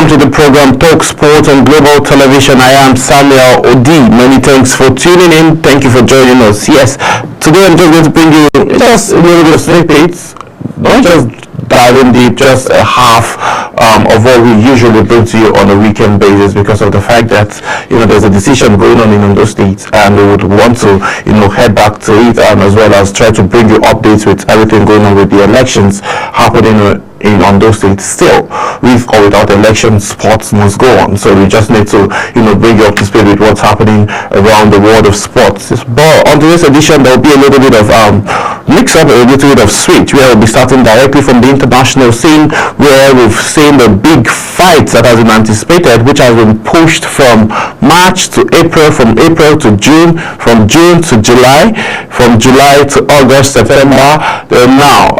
welcome to the program Talk Sport on Global Television. I am Samuel Odi. Many thanks for tuning in. Thank you for joining us. Yes, today I'm just going to bring you just a little bit of snippets, not just diving deep, just a half of what we usually bring to you on a weekend basis, because of the fact that there's a decision going on in Ondo State, and we would want to head back to it, and as well as try to bring you updates with everything going on with the elections happening in Ondo State. Still, with or without elections, sports must go on. So we just need to, bring you up to speed with what's happening around the world of sports. But on today's edition, there will be a little bit of mix up, a little bit of switch, where we'll be starting directly from the international scene, where we've seen the big fight that has been anticipated, which has been pushed from March to April, from April to June, from June to July, from July to August, September. Now,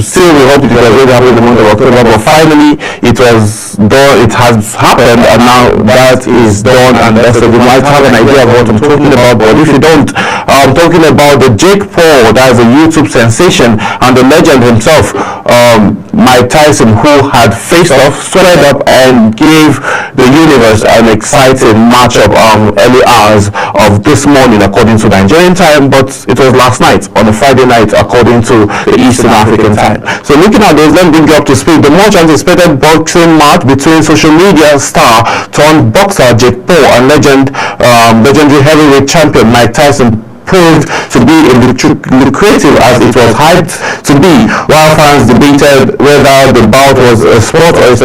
still we hope it was going to happen in the month of October, but finally it was done, it has happened, and now that is done, and that's you might have an idea of what I'm talking about. But if you don't, I'm talking about the Jake Paul, that is a YouTube sensation, and the legend himself, Mike Tyson, who had faced off, squared up, and gave the universe an exciting matchup early hours of this morning according to Nigerian time, but it was last night on a Friday night according to the Eastern African time. So looking at this, let me bring you up to speed. The much anticipated boxing match between social media star turned boxer Jake Paul and legendary heavyweight champion Mike Tyson proved to be lucrative as it was hyped to be, while fans debated whether the bout was a sport or a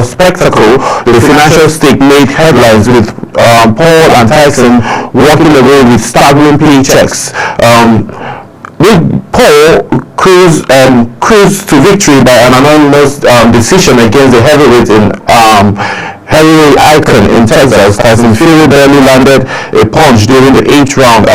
spectacle. The financial stake made headlines, with Paul and Tyson walking away with staggering paychecks. With Paul cruised to victory by an anonymous decision against the heavyweight heavyweight icon in Texas. Tyson Fury barely landed a punch during the 8th round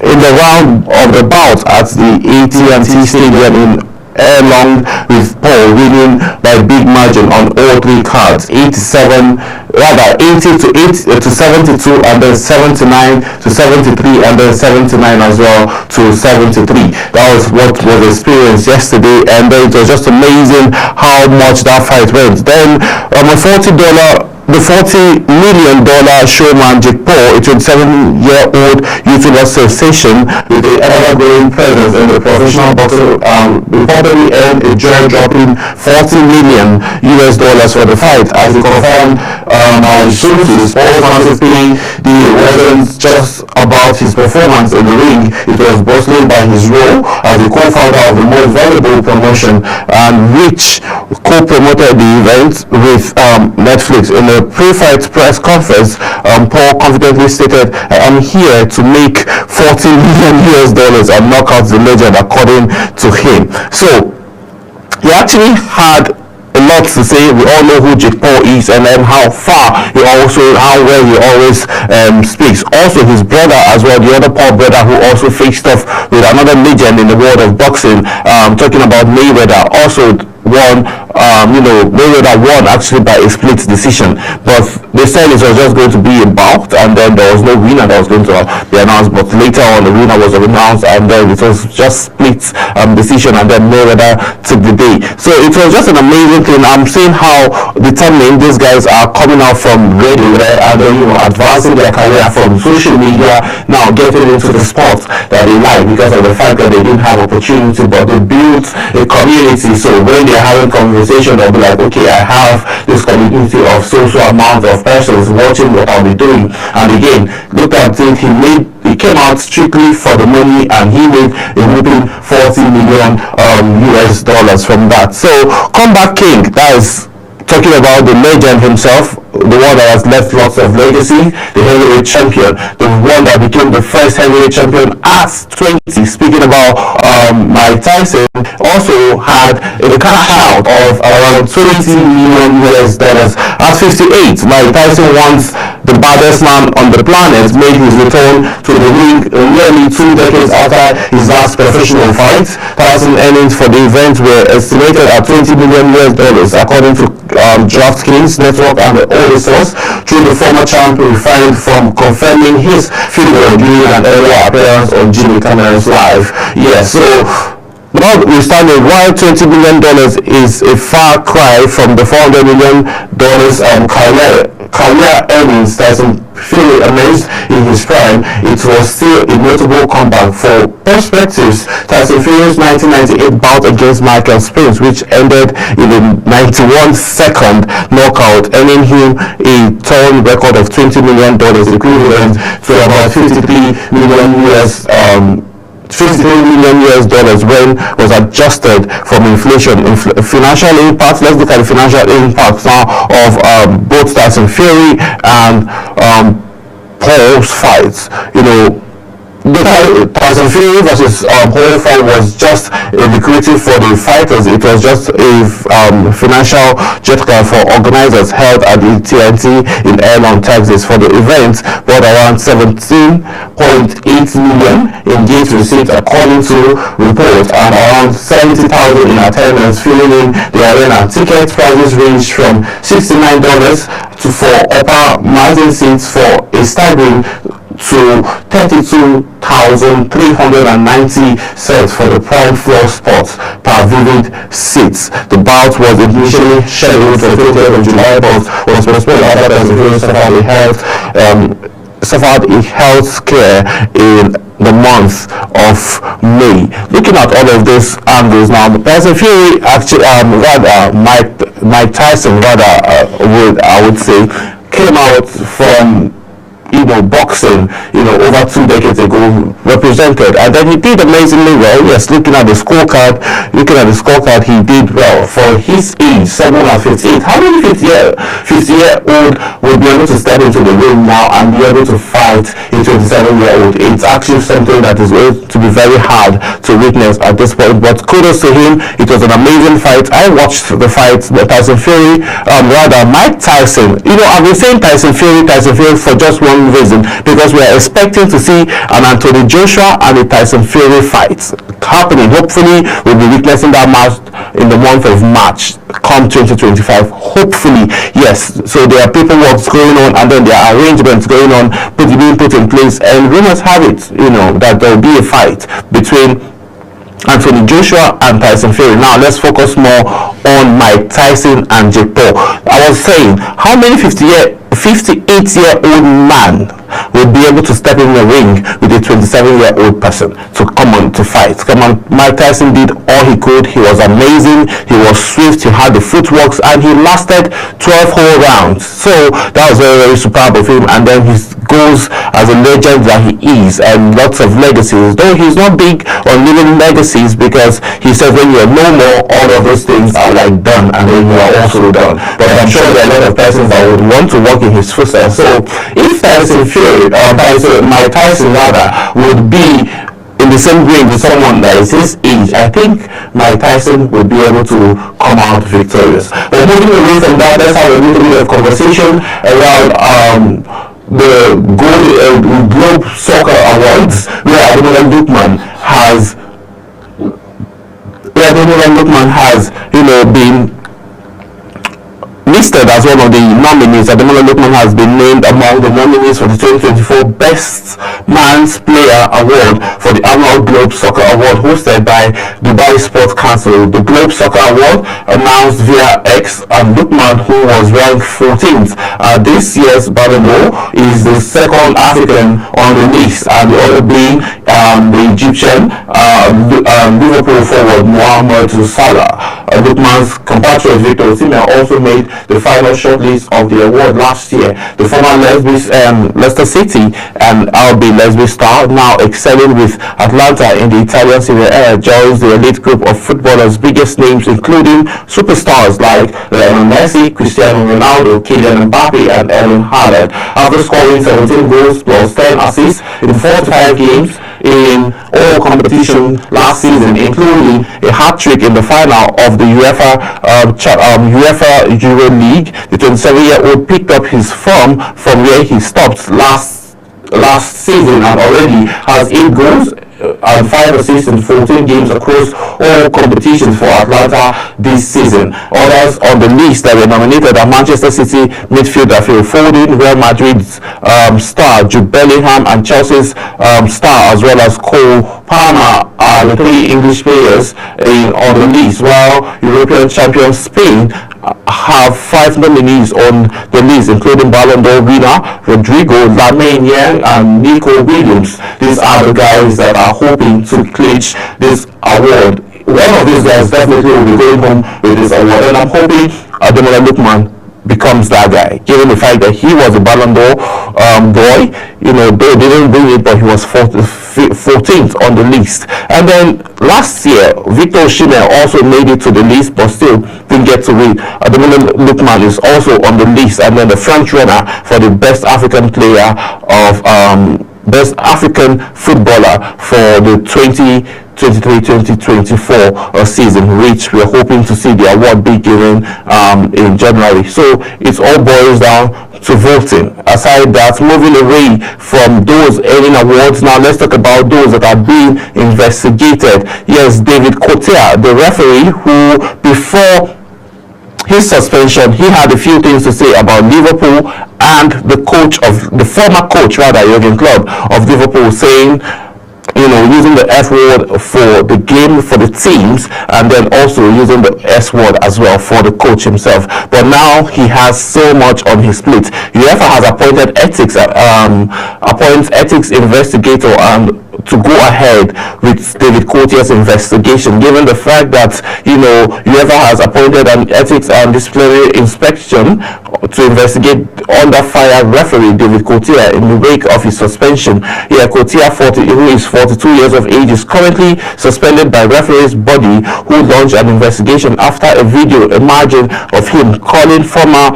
in the round of the bout at the AT&T Stadium in Long, with Paul winning by big margin on all three cards, 80 to 72, and then 79 to 73, and then 79 as well to 73. That was what was experienced yesterday, and then it was just amazing how much that fight went. Then the $40 million showman Jake Paul, a 27-year-old YouTuber sensation with the ever-growing presence in the professional boxing, reportedly earned a jaw-dropping $40 million for the fight. As he confirmed by sources, Paul wanted to pay the residents just about his performance in the ring. It was bolstered by his role as the co-founder of the most valuable promotion, and which co-promoted the event with Netflix. In a pre-fight press conference, Paul confidently stated, "I am here to make $40 million and knock out the legend," according to him. So he actually had a lot to say. We all know who Jake Paul is, and then how well he always speaks. Also his brother as well, the other Paul brother, who also faced off with another legend in the world of boxing, talking about Mayweather, also won. Mayweather won actually by a split decision, but they said it was just going to be a bout, and then there was no winner that was going to be announced. But later on, the winner was announced, and then it was just split decision, and then Mayweather took the day. So it was just an amazing thing. I'm seeing how determined these guys are, coming out from radio and advancing their career from social media, now getting into the sport that they like, because of the fact that they didn't have opportunity, but they built a community. So when they're having conversation, they'll be like, okay, I have this community of social amount of persons watching what I'll be doing. And again, look at it, he came out strictly for the money, and he made a whopping $40 million from that. So Comeback King, that is talking about the legend himself, the one that has left lots of legacy, the heavyweight champion, the one that became the first heavyweight champion at 20. Speaking about Mike Tyson, also had a cash out of around $20 million at 58. Mike Tyson, once the baddest man on the planet, made his return to the ring nearly 2 decades after his last professional fight. Tyson earnings for the event were estimated at $20 million, according to DraftKings Network and the Oldie source, through the former champ refrained from confirming his funeral during an earlier appearance on Jimmy Cameron's Live. Yeah, so Notwithstanding, while $20 million is a far cry from the $400 million career earnings Tyson Fury amassed in his prime, it was still a notable comeback. For perspectives, Tyson Fury's 1998 bout against Michael Spence, which ended in a 91-second knockout, earning him a torn record of $20 million, equivalent to about 53 million US dollars when was adjusted from inflation. Financial impact. Let's look at the financial impact now of both Tyson Fury and Paul's fights. The Tyson Fury versus Paul fight was just a lucrative for the fighters. It was just a financial jet car for organizers held at the TNT in Elon, Texas. For the event, brought around 17.8 million in gate receipts according to reports, and around 70,000 in attendance filling in the arena. Ticket prices ranged from $69 for upper margin seats for a staggering to 32,390 cents for the prime floor spots per vivid seats. The bout was initially scheduled for 20th of July, but was postponed after the suffered a health scare in the month of May. Looking at all of these angles now, Tyson Fury actually, Mike Tyson, I would say, came out from boxing, over 2 decades ago, represented, and then he did amazingly well. Yes, looking at the scorecard, he did well for his age, 758. How many 50-year-old would be able to step into the ring now and be able to fight a 27-year-old? It's actually something that is going to be very hard to witness at this point, but kudos to him. It was an amazing fight. I watched the fight, Tyson Fury, Mike Tyson. I've been saying Tyson Fury for just one reason, because we are expecting to see an Anthony Joshua and a Tyson Fury fight happening. Hopefully we'll be witnessing that match in the month of March come 2025. Hopefully, yes. So there are paperwork going on, and then there are arrangements going on being put in place, and rumors have it that there will be a fight between Anthony Joshua and Tyson Fury. Now let's focus more on Mike Tyson and Jake Paul. I was saying, how many 58-year-old man will be able to step in the ring with a 27-year-old person to come on to fight? Come on, Mike Tyson did all he could. He was amazing. He was swift. He had the footwork, and he lasted 12 whole rounds. So that was very, very superb of him. And then he goes as a legend that he is, and lots of legacies. Though he's not big on living legacies, because he says when you're no more, all of those things are like done, and then you are also done. But I'm sure there are a lot of persons that would want to walk in his footsteps. So if Tyson Fury, Mike Tyson rather, would be in the same range with someone that is his age, I think Mike Tyson would be able to come out victorious. But moving away from that, let's have a little bit of conversation around the Globe Soccer Awards, where Ademola Lookman has been listed as one of the nominees. Ademola Lookman has been named among the nominees for the 2024 Best Man's Player Award for the annual Globe Soccer Award hosted by Dubai Sports Council. The Globe Soccer Award, announced via X, and Lookman, who was ranked 14th this year's Ballon d'Or, is the second African on the list, and the other being the Egyptian Liverpool forward Mohamed Salah. Lookman's compatriot Victor Osimhen also made the final shortlist of the award last year. The former Leicester City and RB Leipzig star, now excelling with Atalanta in the Italian Serie A, joins the elite group of footballers' biggest names, including superstars like Lionel Messi, Cristiano Ronaldo, Kylian Mbappe, and Erling Haaland. After scoring 17 goals plus 10 assists in 45 games in all competition last season, including a hat-trick in the final of the UEFA Euro League, the 27-year-old picked up his form from where he stopped last season and already has 8 goals and 5 assists in 14 games across all competitions for Atlanta this season. Others on the list that were nominated are Manchester City midfielder Phil Foden, Real Madrid's star Jude Bellingham, and Chelsea's star as well as Cole Palmer are the 3 English players on the list, while European champion Spain have 5 nominees on the list, including Ballon d'Or winner Rodrigo, Lamine Yamal, and Nico Williams. These are the guys that are hoping to clinch this award. One of these guys definitely will be going home with this award, and I'm hoping Ademola Lookman becomes that guy, given the fact that he was a Ballon d'Or boy. They didn't bring it, but he was 14th on the list. And then last year, Victor Osimhen also made it to the list, but still didn't get to win. Ademola Lookman is also on the list, and then the front runner for the best African player of best African footballer for the 2023-2024 season, which we're hoping to see the award be given in January. So it all boils down to voting. Aside that, moving away from those earning awards, now let's talk about those that are being investigated. Yes, David Kotia, the referee who before his suspension, he had a few things to say about Liverpool and the former coach Jurgen Klopp of Liverpool, saying, using the F word for the game, for the teams, and then also using the S word as well for the coach himself. But now he has so much on his plate. UEFA has appointed ethics investigator and to go ahead with David Kotia's investigation, given the fact that UEFA has appointed an ethics and disciplinary inspection to investigate under fire referee David Kotia in the wake of his suspension. Kotia, who is 42 years of age, is currently suspended by referee's body, who launched an investigation after a video emerging of him calling former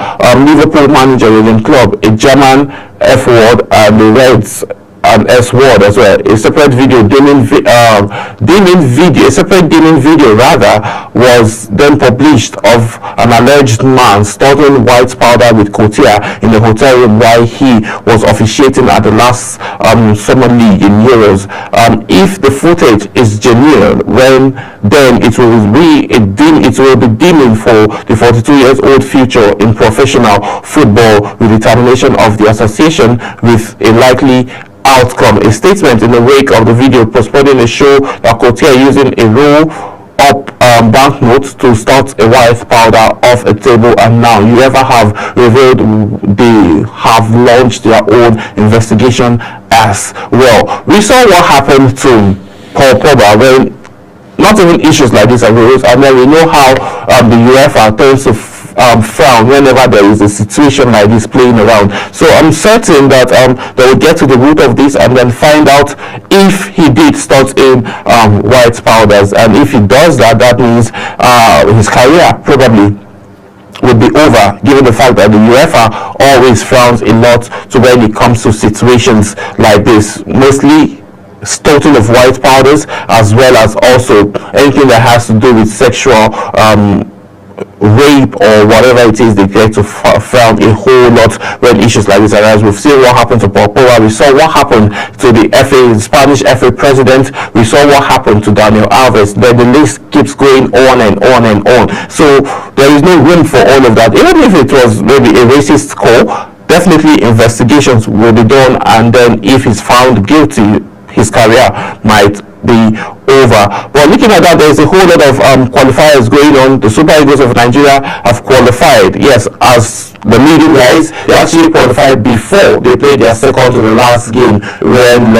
Liverpool manager Jurgen Klopp a German F word and the Reds an S word as well. A separate demon video was then published of an alleged man storing white powder with Kotia in the hotel room while he was officiating at the last Summer League in Euros. If the footage is genuine, then it will be deeming for the 42 years old future in professional football, with determination of the association with a likely outcome. A statement in the wake of the video postponing a show that Kotia using a roll up banknotes to start a white powder off a table, and now UEFA have revealed they have launched their own investigation as well. We saw what happened to Paul Pogba when not even issues like this arose, and then we know how the UEFA tends to frown whenever there is a situation like this playing around. So I'm certain that they will get to the root of this and then find out if he did start in white powders, and if he does that, that means his career probably would be over, given the fact that the UEFA always frowns a lot to when it comes to situations like this, mostly starting of white powders, as well as also anything that has to do with sexual rape or whatever it is. They get to frown a whole lot when issues like this arise. We've seen what happened to Paul Pogba. We saw what happened to the Spanish FA president. We saw what happened to Daniel Alves. Then the list keeps going on and on and on. So there is no room for all of that. Even if it was maybe a racist call, definitely investigations will be done, and then if he's found guilty, his career might be over. But looking at that, there's a whole lot of qualifiers going on. The Super Eagles of Nigeria have qualified, yes, as the leading guys. They actually qualified before they played their second to the last game, when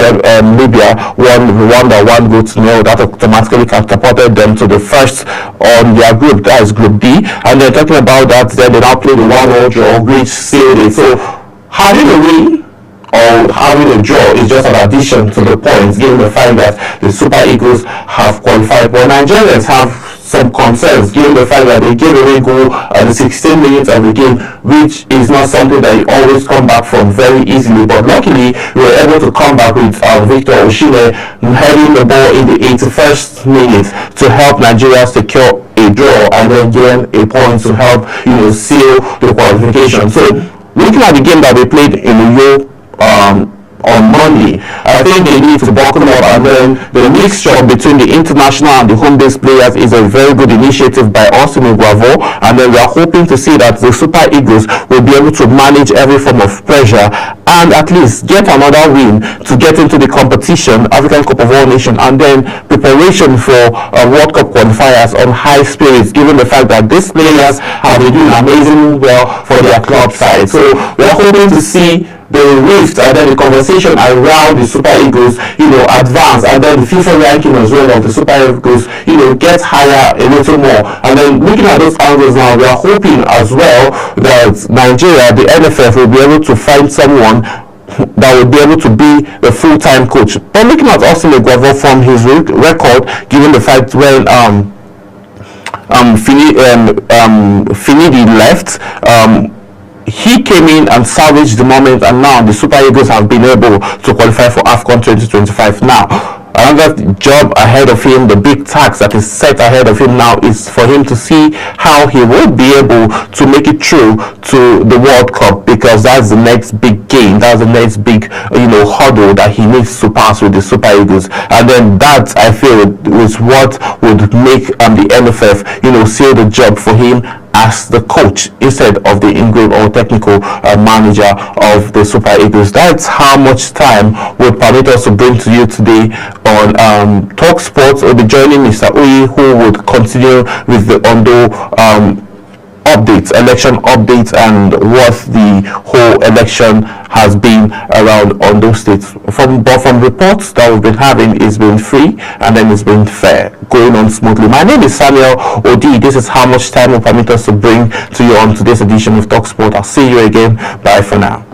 Libya won Rwanda 1-0. That automatically catapulted them to the first on their group, that is Group D. And then talking about that, then they now play the 1-0 draw, which sealed it. So having a win or having a draw is just an addition to the points, given the fact that the Super Eagles have qualified. But Nigerians have some concerns, given the fact that they gave away goal at the 16 minutes of the game, which is not something that you always come back from very easily. But luckily, we were able to come back with Victor Osimhen heading the ball in the 81st minute to help Nigeria secure a draw and then gain a point to help seal the qualification. So looking at the game that we played in the on Monday. I think they need to buckle up, and then the mixture between the international and the home-based players is a very good initiative by Austin Eguavoen, and then we are hoping to see that the Super Eagles will be able to manage every form of pressure and at least get another win to get into the competition, African Cup of All Nations, and then preparation for World Cup qualifiers on high spirits, given the fact that these players have been doing amazingly well for their club side. So we are hoping to see the rift and then the conversation around the Super Eagles, advance, and then the FIFA ranking as well of the Super Eagles, get higher a little more. And then looking at those angles now, we are hoping as well that Nigeria, the NFF, will be able to find someone that will be able to be the full-time coach. But looking at Austin Eguavoen from his record, given the fact when Finidi left, he came in and salvaged the moment, and now the Super Eagles have been able to qualify for AFCON 2025. Now, another job ahead of him, the big task that is set ahead of him now, is for him to see how he will be able to make it through to the World Cup, because that's the next big game, that's the next big hurdle that he needs to pass with the Super Eagles. And then that, I feel, is what would make the NFF seal the job for him as the coach instead of the in-game or technical manager of the Super Eagles. That's how much time would permit us to bring to you today on Talk Sports. We'll be joining Mr. Uyi, who would continue with the Ondo updates, election updates, and what the whole election has been around Ondo State. From reports that we've been having, it's been free and then it's been fair, going on smoothly. My name is Samuel Odi. This is how much time will permit us to bring to you on today's edition of Talk Sport. I'll see you again. Bye for now.